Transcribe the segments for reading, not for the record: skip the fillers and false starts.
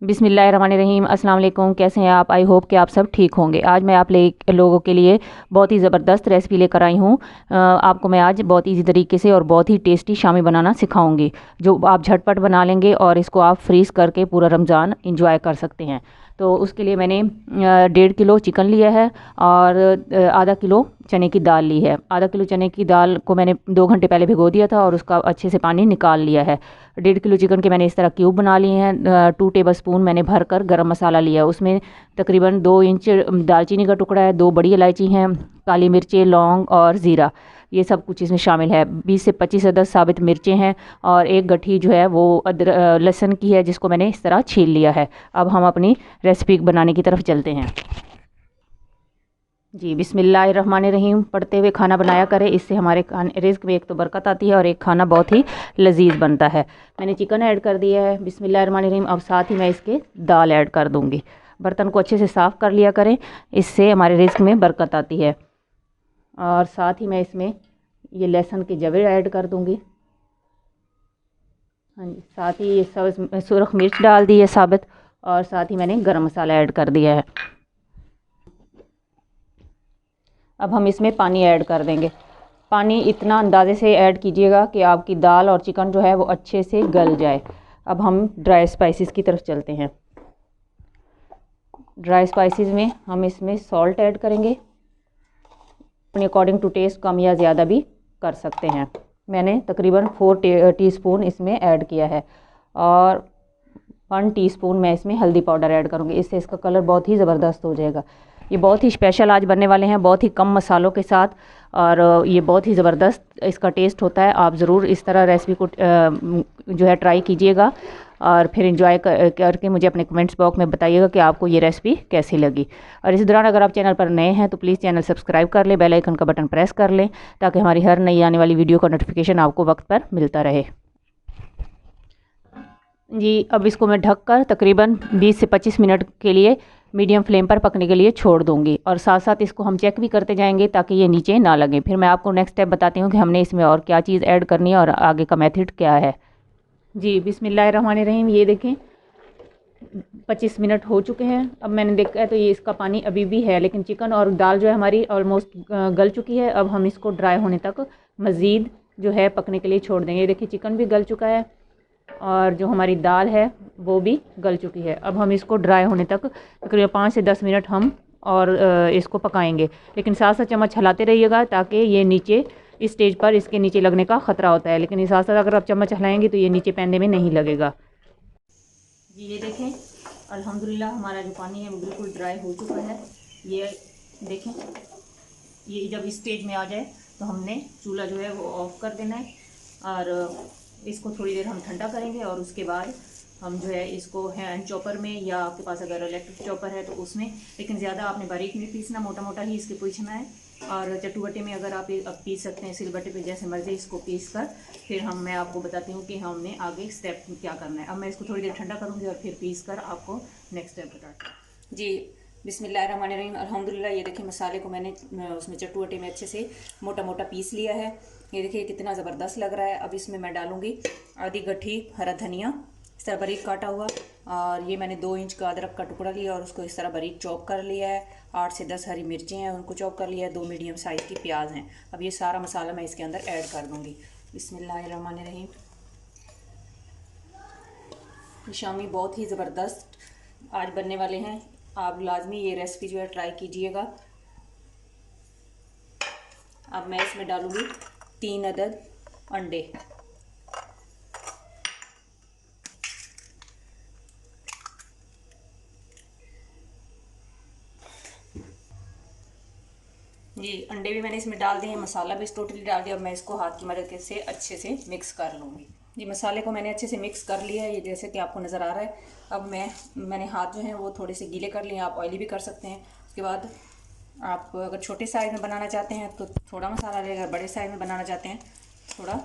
बिस्मिल्लाहिर्रहमानिर्रहीम। अस्सलाम वालेकुम। कैसे हैं आप? आई होप कि आप सब ठीक होंगे। आज मैं आप लोगों के लिए बहुत ही ज़बरदस्त रेसिपी लेकर आई हूँ। आपको मैं आज बहुत इजी तरीके से और बहुत ही टेस्टी शामी बनाना सिखाऊंगी, जो आप झटपट बना लेंगे और इसको आप फ्रीज़ करके पूरा रमज़ान इंजॉय कर सकते हैं। तो उसके लिए मैंने 1.5 किलो चिकन लिया है और आधा किलो चने की दाल ली है। आधा किलो चने की दाल को मैंने 2 घंटे पहले भिगो दिया था और उसका अच्छे से पानी निकाल लिया है। 1.5 किलो चिकन के मैंने इस तरह क्यूब बना लिए हैं। 2 टेबल स्पून मैंने भर कर गरम मसाला लिया, उसमें तकरीबन 2 इंच दालचीनी का टुकड़ा है, 2 बड़ी इलायची हैं, काली मिर्चें, लौंग और ज़ीरा, ये सब कुछ इसमें शामिल है। 20 से 25 अदद साबित मिर्चें हैं और एक गट्ठी जो है वो लहसुन की है, जिसको मैंने इस तरह छील लिया है। अब हम अपनी रेसिपी बनाने की तरफ चलते हैं। जी, बिस्मिल्लाहिर्रहमानिर्रहीम पढ़ते हुए खाना बनाया करें, इससे हमारे रिज़्क में एक तो बरकत आती है और एक खाना बहुत ही लजीज बनता है। मैंने चिकन ऐड कर दिया है, बिस्मिल्लाहिर्रहमानिर्रहीम। अब साथ ही मैं इसके दाल ऐड कर दूंगी। बर्तन को अच्छे से साफ़ कर लिया करें, इससे हमारे रिज़्क में बरकत आती है। और साथ ही मैं इसमें ये लहसुन के जवे ऐड कर दूंगी। हाँ जी, साथ ही ये सब सुरख मिर्च डाल दी है साबित, और साथ ही मैंने गरम मसाला ऐड कर दिया है। अब हम इसमें पानी ऐड कर देंगे। पानी इतना अंदाजे से ऐड कीजिएगा कि आपकी दाल और चिकन जो है वो अच्छे से गल जाए। अब हम ड्राई स्पाइसेस की तरफ चलते हैं। ड्राई स्पाइसेस में हम इसमें सॉल्ट ऐड करेंगे, अपने अकॉर्डिंग टू टेस्ट कम या ज़्यादा भी कर सकते हैं। मैंने तकरीबन 4 टीस्पून इसमें ऐड किया है और 1 टीस्पून मैं इसमें हल्दी पाउडर ऐड करूँगी। इससे इसका कलर बहुत ही ज़बरदस्त हो जाएगा। ये बहुत ही स्पेशल आज बनने वाले हैं, बहुत ही कम मसालों के साथ, और ये बहुत ही ज़बरदस्त इसका टेस्ट होता है। आप ज़रूर इस तरह रेसिपी को जो है ट्राई कीजिएगा और फिर इंजॉय करके मुझे अपने कमेंट्स बॉक्स में बताइएगा कि आपको ये रेसिपी कैसी लगी। और इस दौरान अगर आप चैनल पर नए हैं तो प्लीज़ चैनल सब्सक्राइब कर लें, बेल आइकन का बटन प्रेस कर लें, ताकि हमारी हर नई आने वाली वीडियो का नोटिफिकेशन आपको वक्त पर मिलता रहे। जी, अब इसको मैं ढककर तकरीबन 20 से 25 मिनट के लिए मीडियम फ्लेम पर पकने के लिए छोड़ दूंगी, और साथ साथ इसको हम चेक भी करते जाएंगे ताकि ये नीचे ना लगे। फिर मैं आपको नेक्स्ट स्टेप बताती हूँ कि हमने इसमें और क्या चीज़ ऐड करनी है और आगे का मेथड क्या है। जी, बिस्मिल्लाहिर्रहमानिर्रहीम। ये देखें 25 मिनट हो चुके हैं। अब मैंने देखा है तो ये इसका पानी अभी भी है, लेकिन चिकन और दाल जो है हमारी ऑलमोस्ट गल चुकी है। अब हम इसको ड्राई होने तक मज़ीद जो है पकने के लिए छोड़ देंगे। ये देखिए चिकन भी गल चुका है और जो हमारी दाल है वो भी गल चुकी है। अब हम इसको ड्राई होने तक तकरीबन 5 से 10 मिनट हम और इसको पकाएंगे, लेकिन साथ साथ चम्मच हिलाते रहिएगा ताकि ये नीचे इस स्टेज पर इसके नीचे लगने का ख़तरा होता है, लेकिन इस साथ साथ अगर आप चम्मच हिलाएंगे तो ये नीचे पैंदे में नहीं लगेगा। जी, ये देखें अल्हम्दुलिल्लाह हमारा जो पानी है वो बिल्कुल ड्राई हो चुका है। ये देखें, ये जब इस स्टेज में आ जाए तो हमने चूल्हा जो है वो ऑफ़ कर देना है और इसको थोड़ी देर हम ठंडा करेंगे। और उसके बाद हम जो है इसको हैंड चॉपर में, या आपके पास अगर इलेक्ट्रिक चॉपर है तो उसमें, लेकिन ज़्यादा आपने बारीक नहीं पीसना, मोटा मोटा ही इसके पीसना है। और चटुबटे में अगर आप अब पीस सकते हैं, सिलबट्टे पे जैसे मर्जी इसको पीस कर फिर मैं आपको बताती हूँ कि हमने आगे स्टेप क्या करना है। अब मैं इसको थोड़ी देर ठंडा करूँगी और फिर पीस कर आपको नेक्स्ट स्टेप बताती हूँ। जी, बिस्मिल्लाहिर्रहमानिर्रहीम। अल्हम्दुलिल्लाह ये देखिए मसाले को मैंने उसमें चटुबटे में अच्छे से मोटा मोटा पीस लिया है। ये देखिए कितना ज़बरदस्त लग रहा है। अब इसमें मैं डालूँगी आधी गट्ठी हरा धनिया, इस तरह बारीक काटा हुआ, और ये मैंने 2 इंच का अदरक का टुकड़ा लिया और उसको इस तरह बारीक चॉप कर लिया है। 8 से 10 हरी मिर्चें हैं, उनको चॉप कर लिया है। 2 मीडियम साइज़ की प्याज हैं। अब ये सारा मसाला मैं इसके अंदर ऐड कर दूँगी। बिस्मिल्लाहिर्रहमानिर्रहीम। शामी बहुत ही ज़बरदस्त आज बनने वाले हैं, आप लाजमी ये रेसिपी जो है ट्राई कीजिएगा। अब मैं इसमें डालूँगी 3 अदद अंडे। जी, अंडे भी मैंने इसमें डाल दिए हैं, मसाला भी इस टोटली डाल दिया। अब मैं इसको हाथ की मदद से अच्छे से मिक्स कर लूँगी। जी, मसाले को मैंने अच्छे से मिक्स कर लिया है, ये जैसे कि आपको नज़र आ रहा है। अब मैंने हाथ जो है वो थोड़े से गीले कर लिए, आप ऑयली भी कर सकते हैं। उसके बाद आप अगर छोटे साइज़ में बनाना चाहते हैं तो थोड़ा मसाला लें, अगर बड़े साइज़ में बनाना चाहते हैं थोड़ा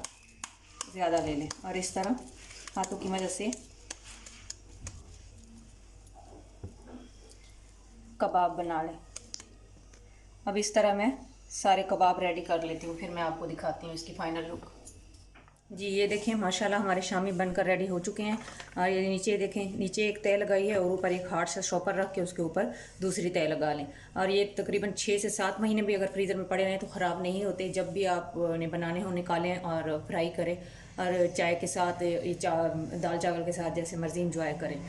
ज़्यादा ले लें, और इस तरह हाथों की मदद से कबाब बना लें। अब इस तरह मैं सारे कबाब रेडी कर लेती हूँ, फिर मैं आपको दिखाती हूँ इसकी फाइनल लुक। जी ये देखें माशाल्लाह हमारे शामी बनकर रेडी हो चुके हैं। और ये नीचे देखें, नीचे एक तय लगाई है और ऊपर एक हार्ड सा शॉपर रख के उसके ऊपर दूसरी तय लगा लें। और ये तकरीबन 6 से 7 महीने भी अगर फ्रीज़र में पड़े रहें तो ख़राब नहीं होते। जब भी आपने बनाने हो निकालें और फ्राई करें और चाय के साथ, दाल चावल के साथ जैसे मर्ज़ी इंजॉय करें।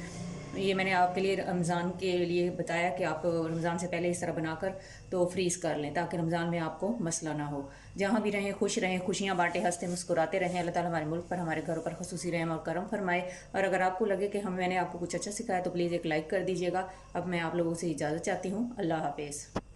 ये मैंने आपके लिए रमज़ान के लिए बताया कि आप रमज़ान से पहले इस तरह बनाकर तो फ्रीज़ कर लें ताकि रमज़ान में आपको मसला ना हो। जहाँ भी रहें खुश रहें, खुशियाँ बांटें, हंसते मुस्कुराते रहें। अल्लाह ताला हमारे मुल्क पर, हमारे घरों पर खुसूसी रहम और करम फरमाए। और अगर आपको लगे कि मैंने आपको कुछ अच्छा सिखाया तो प्लीज़ एक लाइक कर दीजिएगा। अब मैं आप लोगों से इजाज़त चाहती हूँ। अल्लाह हाफिज़।